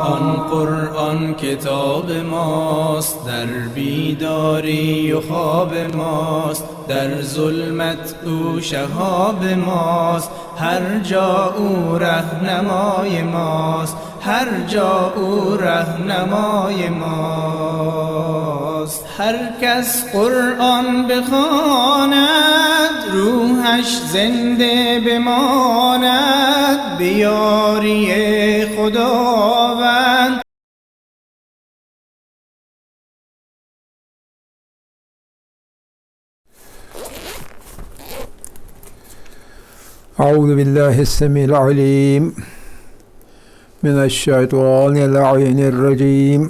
آن قرآن کتاب ماست، در بیداری و خواب ماست، در ظلمت او شهاب ماست، هر جا او رهنمای ماست، هر جا او رهنمای ماست. هر کس قرآن بخواند روحش زنده بماند، به یاری خداوند. أعوذ بالله السميع العليم من الشيطان اللعين الرجيم.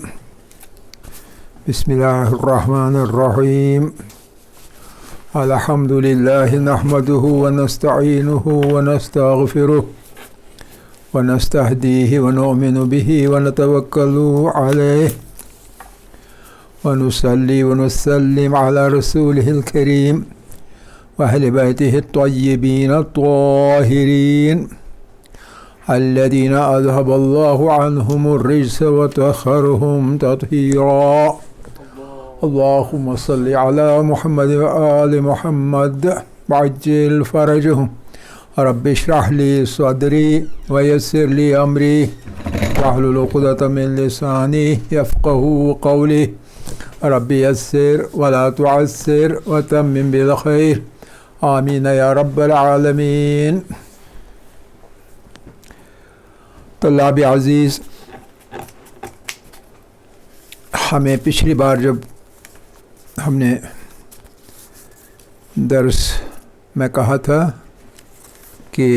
بسم الله الرحمن الرحيم. الحمد لله نحمده ونستعينه ونستغفره ونستهديه ونؤمن به ونتوكل عليه ونصلي ونسلم على رسوله الكريم وأهل بيته الطيبين الطاهرين الذين أذهب الله عنهم الرجس وطهرهم تطهيرا. اللهم صل على محمد وآل محمد وعجل فرجهم. رب اشرح لي صدري ويسر لي أمري واحلل عقدة من لساني يفقهوا قولي. رب يسر ولا تعسر وتمم بالخير. آمین یا رب العالمین. طلاب عزیز، ہمیں پچھلی بار جب ہم نے درس میں کہا تھا کہ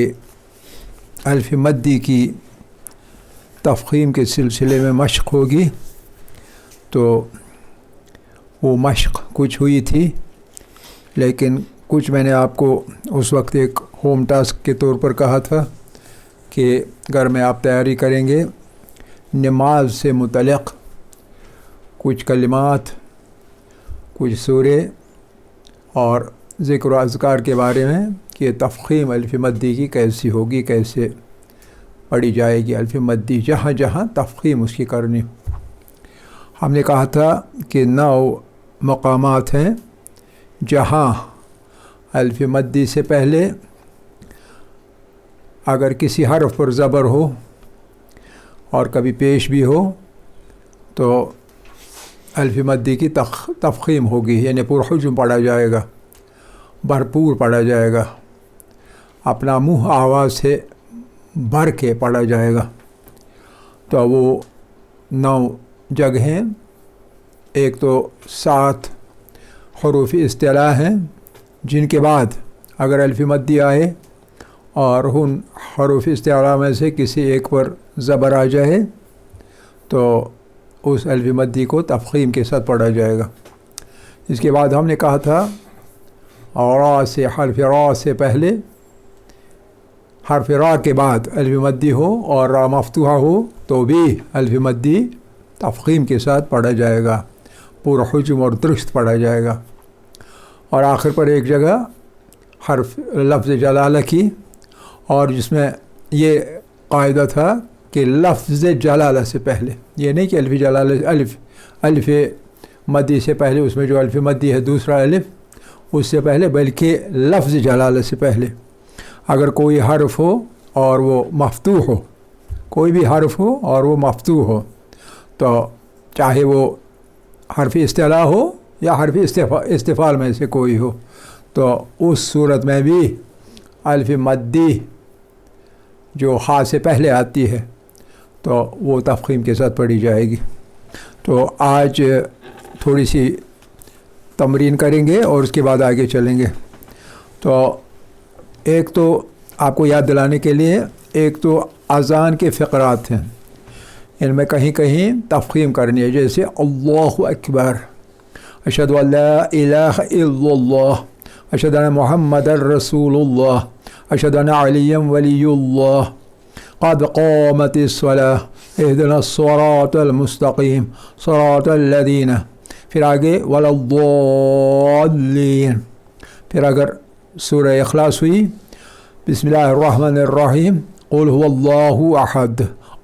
الف مدی کی تفخیم کے سلسلے میں مشق ہوگی، تو وہ مشق کچھ ہوئی تھی، لیکن کچھ میں نے آپ کو اس وقت ایک ہوم ٹاسک کے طور پر کہا تھا کہ گھر میں آپ تیاری کریں گے، نماز سے متعلق کچھ کلمات، کچھ سورے اور ذکر و اذکار کے بارے میں کہ تفخیم الف مدی کی کیسی ہوگی، کیسے پڑھی جائے گی الف مدی، جہاں جہاں تفخیم اس کی کرنی ہو۔ ہم نے کہا تھا کہ 9 مقامات ہیں جہاں الف مدی سے پہلے اگر کسی حرف پر زبر ہو اور کبھی پیش بھی ہو تو الف مدی کی تفخیم ہوگی، یعنی پرحجم پڑھا جائے گا، بھرپور پڑھا جائے گا، اپنا منہ آواز سے بھر کے پڑھا جائے گا۔ تو وہ 9 جگہیں، ایک تو 7 حروف اصطلاح ہیں جن کے بعد اگر الف مدی آئے اور ان حروف اصطلاح میں سے کسی ایک پر زبر آ جائے تو اس الف مدی کو تفخیم کے ساتھ پڑھا جائے گا۔ اس کے بعد ہم نے کہا تھا را سے، حرف را سے پہلے حرف را کے بعد الف مدی ہو اور را مفتوحہ ہو تو بھی الف مدی تفخیم کے ساتھ پڑھا جائے گا، پرحجم اور درست پڑھا جائے گا۔ اور آخر پر ایک جگہ حرف لفظ جلالہ کی، اور جس میں یہ قاعدہ تھا کہ لفظ جلالہ سے پہلے، یہ نہیں کہ الف جلالہ الف مدی سے پہلے، اس میں جو الف مدی ہے دوسرا الف اس سے پہلے، بلکہ لفظ جلالہ سے پہلے اگر کوئی حرف ہو اور وہ مفتوح ہو، کوئی بھی حرف ہو اور وہ مفتوح ہو، تو چاہے وہ حرف اصطلاح ہو یا حرف استفعال میں سے کوئی ہو، تو اس صورت میں بھی الف مدی جو ہا سے پہلے آتی ہے تو وہ تفخیم کے ساتھ پڑھی جائے گی۔ تو آج تھوڑی سی تمرین کریں گے اور اس کے بعد آگے چلیں گے۔ تو ایک تو آپ کو یاد دلانے کے لیے، ایک تو اذان کے فقرات ہیں، ان میں کہیں کہیں تفخیم کرنی ہے، جیسے اللہ اکبر، اشہد ان لا الہ الا اللہ، اشہد ان محمد رسول اللہ، اشہد ان علی ولی اللہ، قد قامت الصلاۃ، اہدنا الصراط المستقیم صراط الذین، پھر آگے ولا الضالین۔ پھر اگر سورہ اخلاص ہوئی، بسم اللہ الرحمن الرحیم، قل هو اللہ احد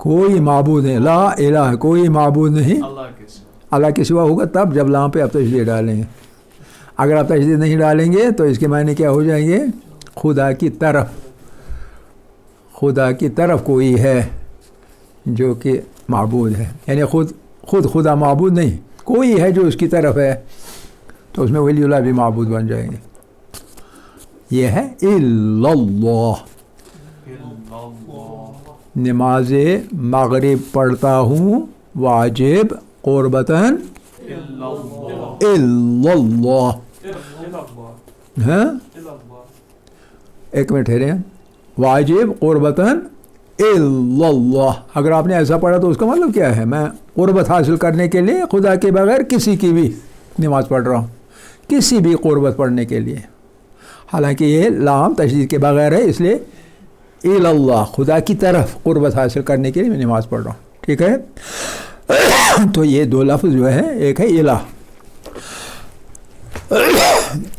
کوئی معبود نہیں، لا الہ کوئی معبود نہیں اللہ کے سوا. اللہ کے سوا ہوگا تب جب لام پہ آپ تشریح ڈالیں گے. اگر آپ تشریح نہیں ڈالیں گے تو اس کے معنی کیا ہو جائیں گے؟ خدا کی طرف، خدا کی طرف کوئی ہے جو کہ معبود ہے، یعنی خود خدا معبود نہیں، کوئی ہے جو اس کی طرف ہے، تو اس میں ولی اللہ بھی معبود بن جائیں گے. یہ ہے الا اللہ. نماز مغرب پڑھتا ہوں واجب قربتاً الا اللہ. ہاں ایک منٹ ٹھہرے، واجب قربتاً الا اللہ. اگر آپ نے ایسا پڑھا تو اس کا مطلب کیا ہے؟ میں قربت حاصل کرنے کے لیے خدا کے بغیر کسی کی بھی نماز پڑھ رہا ہوں، کسی بھی قربت پڑھنے کے لیے. حالانکہ یہ لام تشدید کے بغیر ہے، اس لیے الا اللہ خدا کی طرف قربت حاصل کرنے کے لیے میں نماز پڑھ رہا ہوں. ٹھیک ہے؟ تو یہ دو لفظ جو ہے، ایک ہے الہ،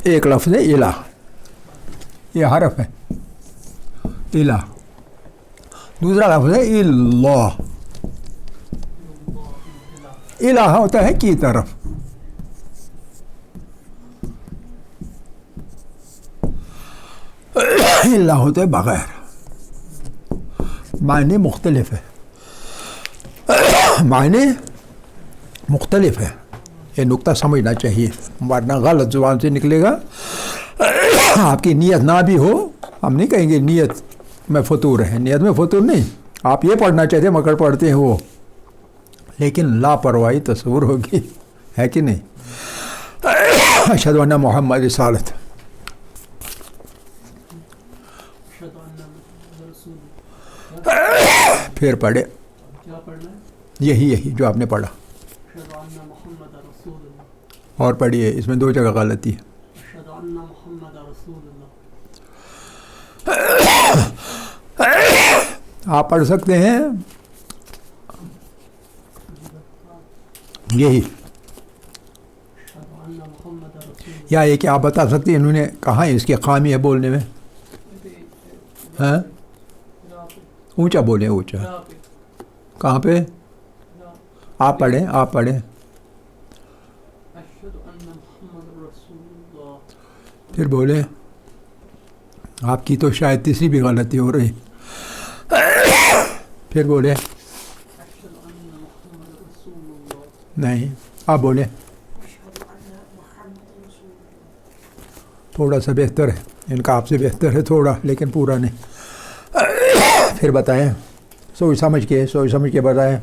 ایک لفظ ہے الہ، یہ حرف ہے الہ. دوسرا لفظ ہے اللہ. الہ ہوتا ہے کی طرف، اللہ ہوتا ہے بغیر. معنی مختلف ہے، معنی مختلف ہے. یہ نقطہ سمجھنا چاہیے، ورنہ غلط زبان سے نکلے گا. آپ کی نیت نہ بھی ہو، ہم نہیں کہیں گے نیت میں فطور ہے، نیت میں فطور نہیں. آپ یہ پڑھنا چاہتے ہیں مگر پڑھتے ہیں وہ، لیکن لاپرواہی تصور ہوگی، ہے کہ نہیں؟ اشہد ان محمد رسالت. پھر پڑھے یہی جو آپ نے پڑھا، اور پڑھیے، اس میں دو جگہ غلطی ہے. آپ پڑھ سکتے ہیں یہی، یا یہ کہ آپ بتا سکتے ہیں انہوں نے کہاں اس کی خامی ہے بولنے میں؟ ہاں اونچا بولیں، اونچا. کہاں پہ؟ آپ پڑھیں، آپ پڑھیں. پھر بولیں. آپ کی تو شاید تیسری بھی غلطی ہو رہی. پھر بولیں. نہیں آپ بولیں. تھوڑا سا بہتر ہے، ان کا آپ سے بہتر ہے تھوڑا، لیکن پورا نہیں. پھر بتائیں، سوچ سمجھ کے بتائیں.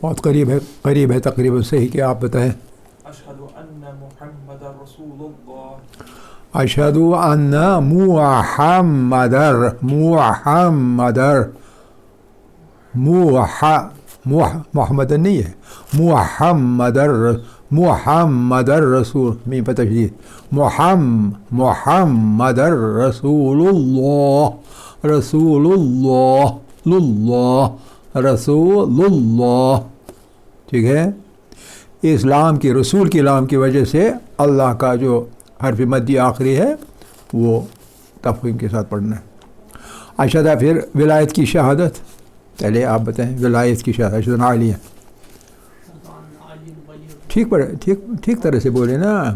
بہت قریب ہے تقریباً صحیح کہ آپ بتائیں. اشہد ان محمد رسول اللہ. اشہد ان محمد نہیں ہے، محمد رسول میم پہ تشدید، محمد رسول اللہ، رسول اللہ. ٹھیک ہے؟ اسلام کی رسول کی لام کی وجہ سے اللہ کا جو حرف مدی آخری ہے وہ تفخیم کے ساتھ پڑھنا ہے. اشہد پھر ولایت کی شہادت. پہلے آپ بتائیں ولایت کی شہادت. اشہد علی، ٹھیک پڑھے، ٹھیک طرح سے بولے نا،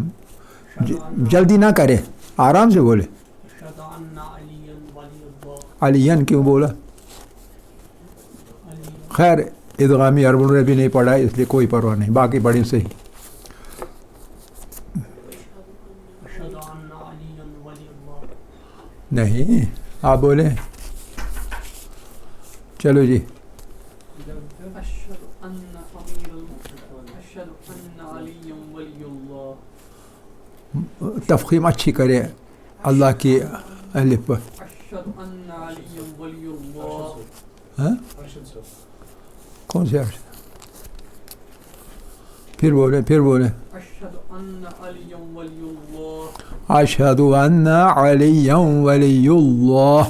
جلدی نہ کرے، آرام سے بولے. علیین کیوں بولا؟ خیر ادغامی عرب نے بھی نہیں پڑھا ہے، اس لیے کوئی پرواہ نہیں، باقی پڑھی صحیح. نہیں آپ بولیں. چلو جی. تفخیم اچھی کرے اللہ کی الف پر. ہاں کون سے عرش؟ پھر بولیں. اشہد ان علی ولی اللہ.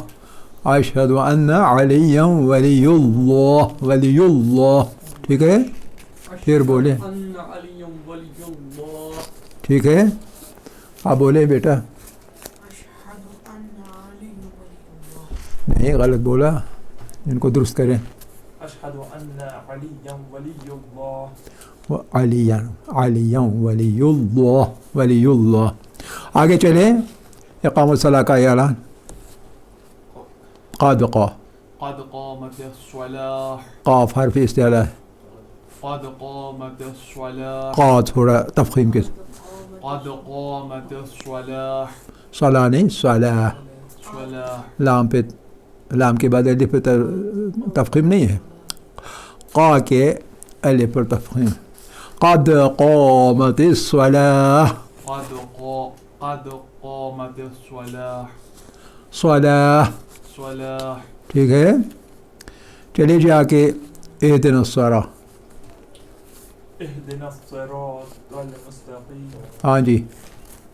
اشہد ان علی ولی اللہ، ولی اللہ. ٹھیک ہے؟ پھر بولیں. ٹھیک ہے؟ آپ بولیں بیٹا. نہیں غلط بولا، ان کو درست کریں. أشهد أن عليا ولي الله. علی ولی اللہ ولی اللہ. آگے چلیں. اقامۃ الصلاۃ کا اعلان. قد قامت الصلاة. قاف حرف استعلاء. قد قامت الصلاة. قا تھوڑا تفخیم کے. قد قامت الصلاة. صلاح نہیں صلاح. صلاة. لام کے بعد الف پہ تفخیم نہیں ہے. قا کے الف پر تفخیم. قد قامت الصلاة. قد قامت الصلاة. صلاح. صلاة. ٹھیک ہے. چلیے جی آگے. اہدنا الصراط. اهدنا الصراط المستقيم. ہاں جی.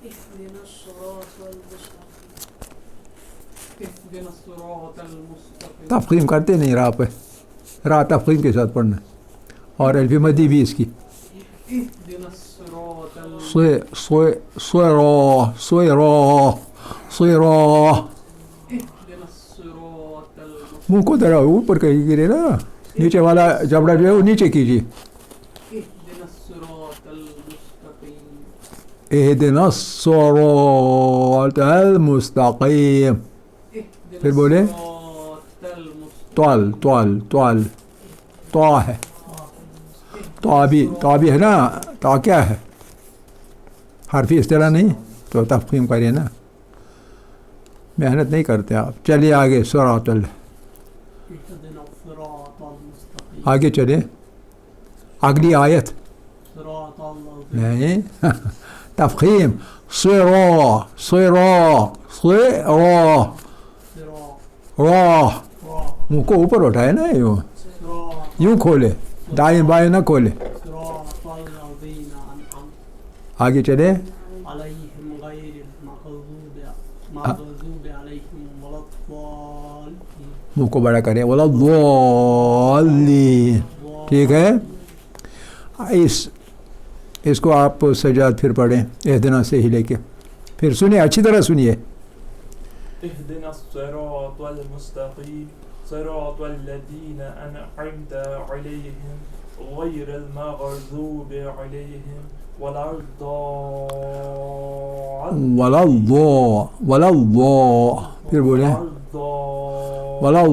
اهدنا الصراط المستقيم. اهدنا الصراط المستقيم. تفخیم کرتے نہیں راہ پہ. راہ تفخیم کے ساتھ پڑھنا اور الف مدی بھی اس کی. اهدنا الصراط اهدنا الصراط منہ کو ذرا اوپر کہیں گرے نا. نیچے والا جبڑا جو ہے وہ نیچے کیجیے. اهدنا الصراط المستقيم. اہدنا الصراط المستقیم. پھر بولے. طال طا ہے. طا بھی ہے نا. طا کیا ہے؟ حرفی اصطلاح نہیں تو تفخیم کریے نا. محنت نہیں کرتے آپ. چلیے آگے. صراط اهدنا الصراط المستقيم. آگے چلے. اگلی آیت صراط الذين نہیں. تفخیم. منہ کو اوپر اٹھائے نا. یوں کھولے. دائیں بائیں نہ کھولے. صراط الذين أنعمت آگے چلے. عليهم غير المغضوب عليهم ولا الضالين. منہ کو بڑا کرے. ولا الضالین. ٹھیک ہے. اس کو آپ سجاد پھر پڑھیں اہدنا سے ہی لے کے. پھر سنیے اچھی طرح سنیے. اهدنا الصراط المستقيم صراط الذين أنعمت عليهم غير المغضوب عليهم ولا الضالين. ولا پھر بولیں. ولا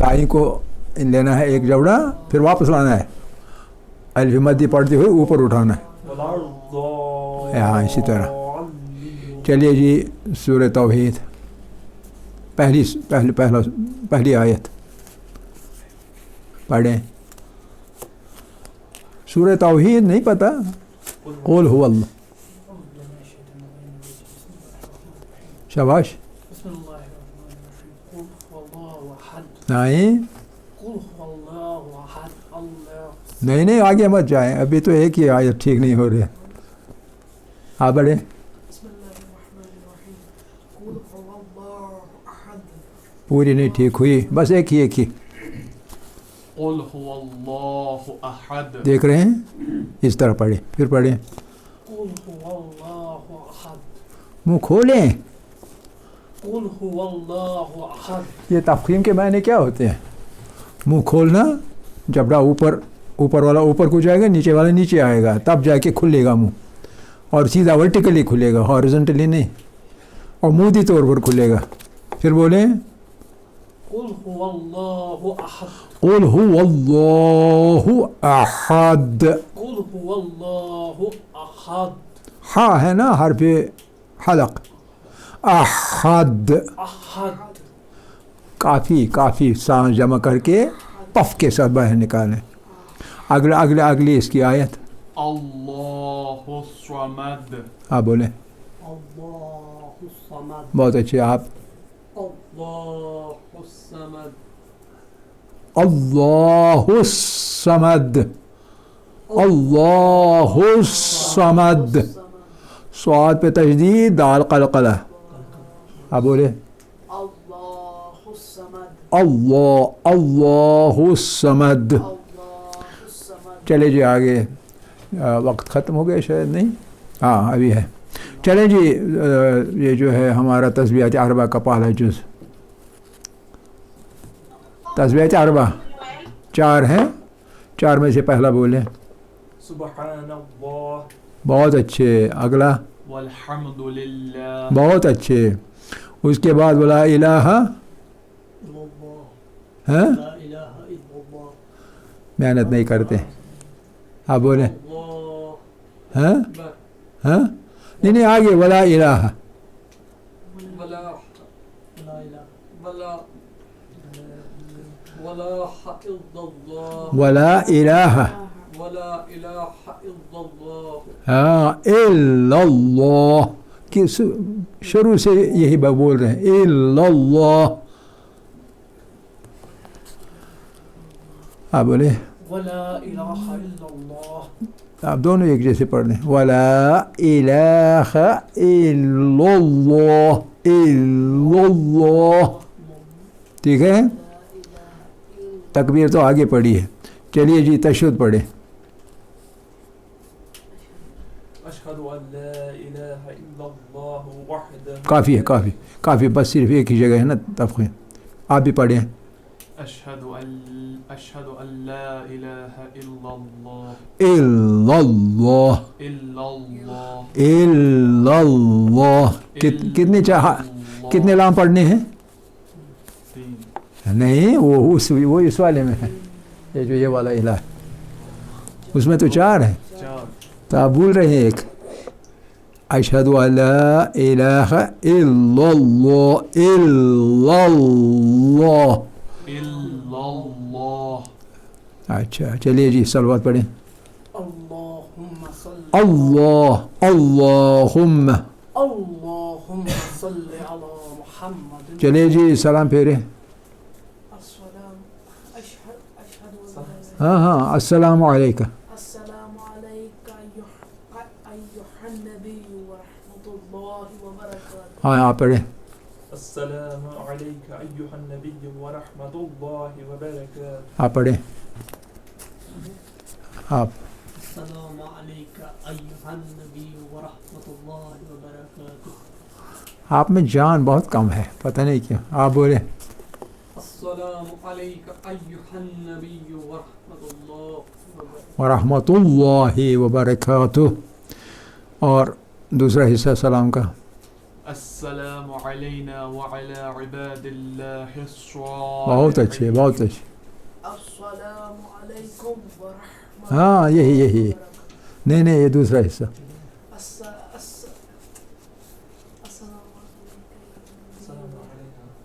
دائیں کو لینا ہے ایک جوڑا. پھر واپس لانا ہے. الف مدی پڑھتے ہوئے اوپر اٹھانا ہے. ہاں اسی طرح. چلیے جی. سورہ توحید پہلی آیت پڑھیں. سورہ توحید نہیں پتہ. قل هو اللہ. شاباش. بسم الله الرحمن الرحيم. قل هو الله أحد. نہیں قل هو الله أحد الله. نہیں آگے مت جائیں. ابھی تو ایک ہی آیت ٹھیک نہیں ہو رہی ہے. آپ بڑھیں. بسم الله الرحمن الرحيم. قل هو الله أحد. پوری نہیں ٹھیک ہوئی. بس ایک ہی. قل هو الله أحد. دیکھ رہے ہیں. اس طرح پڑھیں. پھر پڑھیں. قل هو الله أحد. منہ کھولیں. قل هو الله أحد. یہ تفخیم کے معنی کیا ہوتے ہیں؟ منہ کھولنا. جبڑا اوپر والا اوپر کو جائے گا. نیچے والا نیچے آئے گا. تب جا کے کھلے گا منہ. اور سیدھا ورٹیکلی کھلے گا. ہارزنٹلی نہیں. اور مودی طور پر کھلے گا. پھر بولیں. قل هو الله أحد. قل هو اللہ احد. قل هو الله أحد. ہاں ہے نا حرف حلق. احد. أحد. کافی سانس جمع کر کے پف کے ساتھ باہر نکالیں. اگلی اس کی آیت. الله الصمد. آپ بولیں. الله الصمد. بہت اچھے. آپ. الله الصمد. اللہ الصمد. اللہ الصمد. صاد پہ تشدید. دال قلقلہ. آپ بولے. الله الصمد. اللہ الصمد. الله الصمد. چلے جی آگے. وقت ختم ہو گیا شاید. نہیں ہاں ابھی ہے. چلیں جی یہ جو ہے ہمارا تسبیحات اربع کا پہلا جز. تسبیحات اربع 4 ہیں, 4 میں سے پہلا بولیں. سبحان اللہ. بہت اچھے. اگلا والحمد للہ. بہت اچھے. اس کے بعد ولا الہ ہاں محنت نہیں کرتے. آپ بولیں ہاں ہاں نہیں آگے ولا الہ ولا الہ ہاں الا اللہ کہ شروع سے یہی بول رہے ہیں الا اللہ. آپ بولے ولا الہ الا اللہ. آپ دونوں ایک جیسے پڑھ دیں. ولا الہ الا اللہ الا اللہ. ٹھیک ہے, تکبیر تو آگے پڑھی ہے. چلیے جی تشہد پڑھیں. اشہد ان لا الہ الا اللہ وحدہ. کافی ہے کافی بس صرف ایک ہی جگہ ہے نا تفخیم. آپ بھی پڑھیں. اشہد ان لا الہ الا اللہ الا اللہ الا اللہ الا اللہ. کتنے لام پڑھنے ہیں؟ 3. نہیں وہ اس والے میں ہے. یہ جو یہ والا الہ اس میں تو 4 ہے. 4. تو آپ بول رہے ہیں ایک. اشہد ان لا الہ الا اللہ الا اللہ. اچھا چلیے جی صلوات پڑھیں. اللہم صل اللہم صل علی محمد. چلیے جی سلام پھیرے. السلام اشہد ہاں السلام علیکم. السلام علیکہ ایھا النبی ورحمۃ اللہ وبرکاتہ. ہاں آپ پڑھیں. السلام علیکہ ایھا النبی ورحمۃ اللہ وبرکاتہ. آپ پڑھیں. آپ السلام علیکہ ایھا النبی ورحمۃ اللہ وبرکاتہ. آپ میں جان بہت کم ہے, پتہ نہیں کیوں. آپ بولیں. السلام علیکہ ایھا النبی ورحمۃ اللہ ورحمۃ اللہ وبرکاتہ. اور دوسرا حصہ سلام کا. السلام علینا وعلی عباد اللہ الصالحین. بہت اچھے بہت اچھے. السلام علیکم ورحمۃ. ہاں یہی نہیں یہ دوسرا حصہ.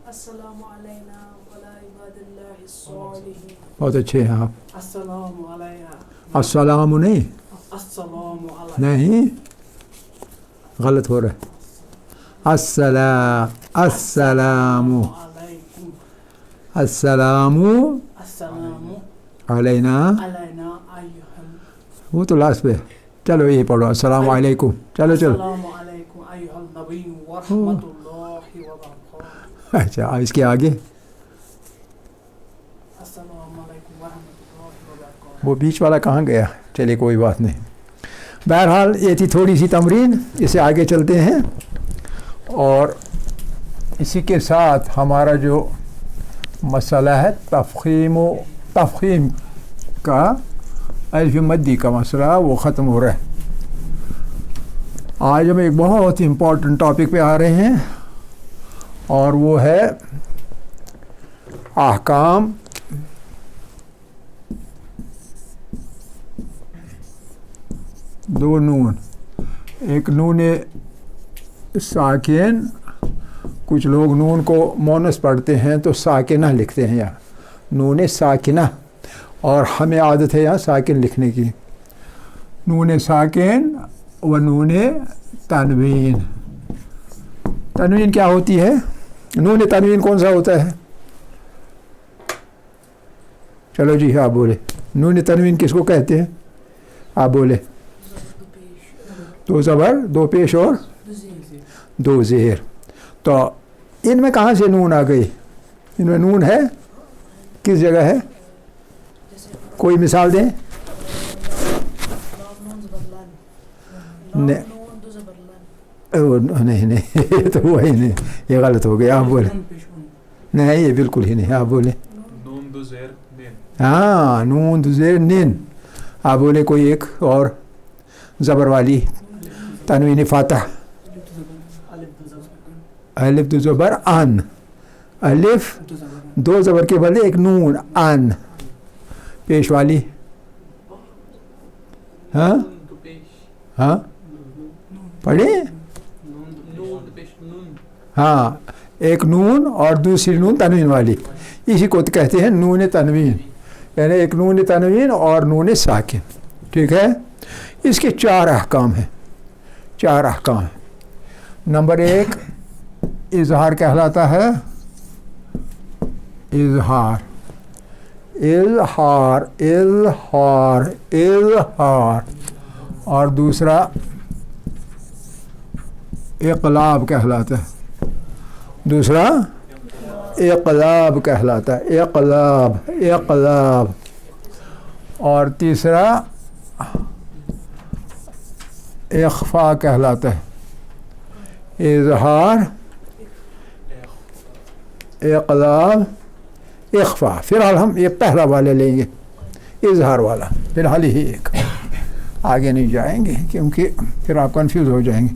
السلام علینا وعلی عباد اللہ الصالحین. بہت اچھے ہیں آپ. السلام علینا. السلام نہیں السلام علینا. نہیں غلط ہو رہا ہے. السلام علیکم. السلام السلام علینا. علینا ایھا. وہ تو لاسٹ پہ. چلو یہی پڑھو. السلام علیکم. چلو السلام علیکم ایھا النبی ورحمۃ اللہ وبرکاتہ. اچھا اس کے آگے السلام علیکم ورحمۃ اللہ وبرکاتہ. وہ بیچ والا کہاں گیا؟ چلیے کوئی بات نہیں. بہرحال یہ تھی تھوڑی سی تمرین. اسے آگے چلتے ہیں اور اسی کے ساتھ ہمارا جو مسئلہ ہے تفخیم کا الف مدی کا مسئلہ وہ ختم ہو رہا ہے. آج ہم ایک بہت امپورٹنٹ ٹاپک پہ آ رہے ہیں اور وہ ہے احکام دو نون. ایک نون ساکن, کچھ لوگ نون کو مونس پڑھتے ہیں تو ساکنہ لکھتے ہیں یہاں نون ساکنہ, اور ہمیں عادت ہے یہاں ساکن لکھنے کی. نون ساکن و نون تنوین. تنوین کیا ہوتی ہے؟ نون تنوین کون سا ہوتا ہے؟ چلو جی آپ بولے. نون تنوین کس کو کہتے ہیں؟ آپ بولے. 2 زبر 2 پیش اور 2 زیر. تو ان میں کہاں سے نون آ گئی؟ ان میں نون ہے کس جگہ ہے؟ کوئی مثال دیں. نہیں یہ تو وہی نہیں، یہ غلط ہو گیا، آپ بولے نہیں، یہ بالکل ہی نہیں، آپ بولے نون دو زیر نین. ہاں نون زیر نین. آپ بولے کوئی ایک اور زبر والی تنوین فاتح. الف دو زبر ان، الف دو زبر کے بدلے ایک نون ان. پیش والی ہاں دو پیش ہاں پڑھے نون پیش نون. ہاں ایک نون اور دوسری نون تنوین والی، اسی کو کہتے ہیں نون تنوین، یعنی ایک نون تنوین اور نون ساکن. ٹھیک ہے. اس کے 4 احکام ہیں، 4 احکام ہیں. نمبر 1 اظہار کہلاتا ہے، اظہار اظہار اظہار اظہار. اور دوسرا اقلاب کہلاتا ہے، دوسرا اقلاب کہلاتا ہے، اقلاب اقلاب. اور تیسرا اخفا کہلاتا ہے، اظہار اقلاب اخفا. فی الحال ہم یہ پہلا والا لیں گے، اظہار والا فی الحال ہی ایک، آگے نہیں جائیں گے کیونکہ پھر آپ کنفیوز ہو جائیں گے.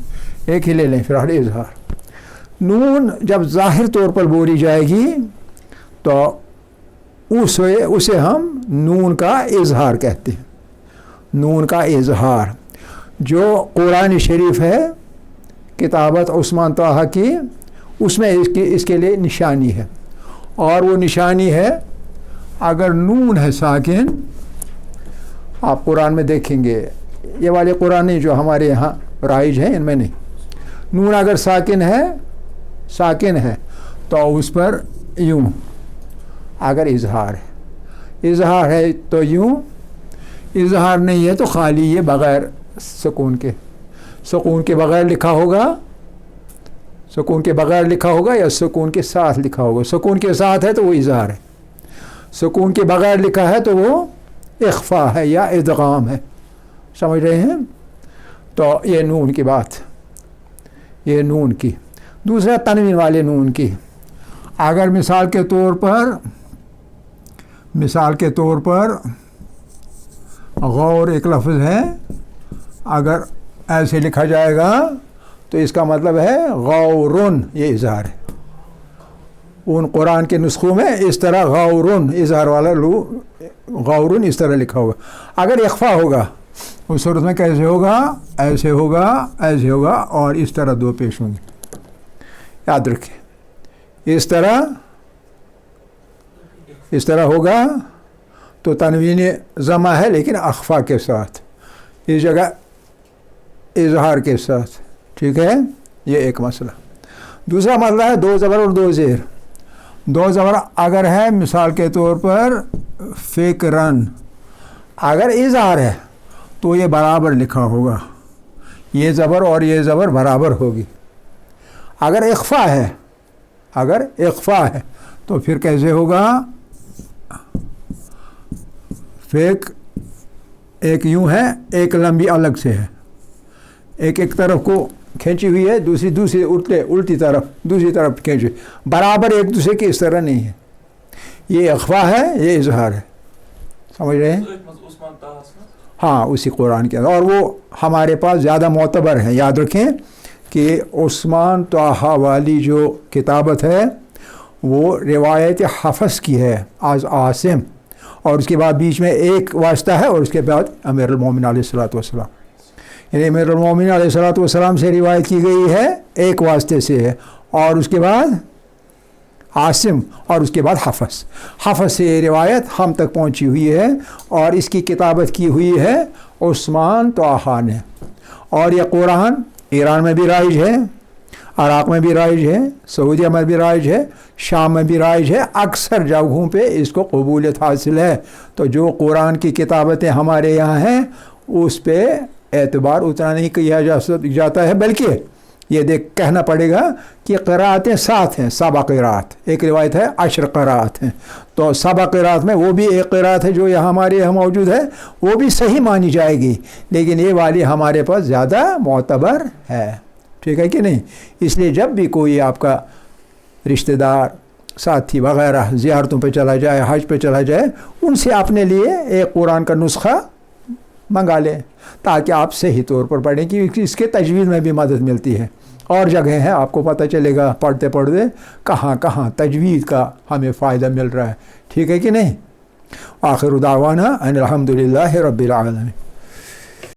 ایک ہی لے لیں فی الحال اظہار. نون جب ظاہر طور پر بولی جائے گی تو اسے ہم نون کا اظہار کہتے ہیں، نون کا اظہار. جو قرآن شریف ہے کتابت عثمان طٰہٰ کی، اس میں اس کے لیے نشانی ہے، اور وہ نشانی ہے اگر نون ہے ساکن. آپ قرآن میں دیکھیں گے، یہ والے قرآن جو ہمارے یہاں رائج ہیں ان میں نہیں، نون اگر ساکن ہے تو اس پر یوں. اگر اظہار ہے تو یوں، اظہار نہیں ہے تو خالی یہ بغیر سکون کے بغیر لکھا ہوگا، سکون کے بغیر لکھا ہوگا یا سکون کے ساتھ لکھا ہوگا. سکون کے ساتھ ہے تو وہ اظہار ہے، سکون کے بغیر لکھا ہے تو وہ اخفا ہے یا ادغام ہے. سمجھ رہے ہیں؟ تو یہ نون کی بات، یہ نون کی. دوسرا تنوین والے نون کی. اگر مثال کے طور پر غور ایک لفظ ہے، اگر ایسے لکھا جائے گا تو اس کا مطلب ہے غورن، یہ اظہار ہے. ان قرآن کے نسخوں میں اس طرح غورن اظہار والا غورن اس طرح لکھا ہوگا. اگر اخفا ہوگا اس صورت میں کیسے ہوگا؟ ایسے ہوگا، ایسے ہوگا، اور اس طرح 2 پیش ہوں گے. یاد رکھیں، اس طرح ہوگا تو تنوین ضمہ ہے لیکن اخفا کے ساتھ، اس جگہ اظہار کے ساتھ. ٹھیک ہے، یہ ایک مسئلہ. دوسرا مسئلہ ہے 2 زبر اور 2 زیر. 2 زبر اگر ہے مثال کے طور پر فکرن، اگر اظہار ہے تو یہ برابر لکھا ہوگا، یہ زبر اور یہ زبر برابر ہوگی. اگر اخفا ہے تو پھر کیسے ہوگا؟ فیک ایک یوں ہے، ایک لمبی الگ سے ہے، ایک طرف کو کھینچی ہوئی ہے، دوسری الٹی طرف دوسری طرف کھینچی، برابر ایک دوسرے کے اس طرح نہیں ہے. یہ اخفا ہے، یہ اظہار ہے. سمجھ رہے ہیں؟ ہاں اسی قرآن کے اندر، اور وہ ہمارے پاس زیادہ معتبر ہیں. یاد رکھیں کہ عثمان طٰہٰ والی جو کتابت ہے وہ روایت حفص کی ہے از عاصم، اور اس کے بعد بیچ میں ایک واسطہ ہے، اور اس کے بعد امیر المومنین علیہ الصلوۃ والسلام، یعنی امیر المومنین علیہ الصلوۃ والسلام سے روایت کی گئی ہے ایک واسطے سے ہے، اور اس کے بعد عاصم، اور اس کے بعد حفص سے یہ روایت ہم تک پہنچی ہوئی ہے، اور اس کی کتابت کی ہوئی ہے عثمان طٰہٰ نے. اور یہ قرآن ایران میں بھی رائج ہے، عراق میں بھی رائج ہے، سعودیہ میں بھی رائج ہے، شام میں بھی رائج ہے. اکثر جگہوں پہ اس کو قبولیت حاصل ہے. تو جو قرآن کی کتابتیں ہمارے یہاں ہیں اس پہ اعتبار اتنا نہیں کیا جاتا ہے، بلکہ یہ کہنا پڑے گا کہ قراءتیں 7 ہیں، 7 قراءت. ایک روایت ہے 10 قراءت ہیں، تو 7 قراءت میں وہ بھی ایک قراءت ہے جو یہاں ہمارے یہاں موجود ہے، وہ بھی صحیح مانی جائے گی، لیکن یہ والی ہمارے پاس زیادہ معتبر ہے. ٹھیک ہے کہ نہیں؟ اس لیے جب بھی کوئی آپ کا رشتہ دار ساتھی وغیرہ زیارتوں پہ چلا جائے، حج پہ چلا جائے، ان سے اپنے لیے ایک قرآن کا نسخہ منگا لیں تاکہ آپ صحیح طور پر پڑھیں، کہ اس کے تجوید میں بھی مدد ملتی ہے۔ اور جگہ ہیں آپ کو پتہ چلے گا پڑھتے پڑھتے کہاں کہاں تجوید کا ہمیں فائدہ مل رہا ہے، ٹھیک ہے کہ نہیں؟ آخر دعوانا ان الحمد للہ رب العالمین۔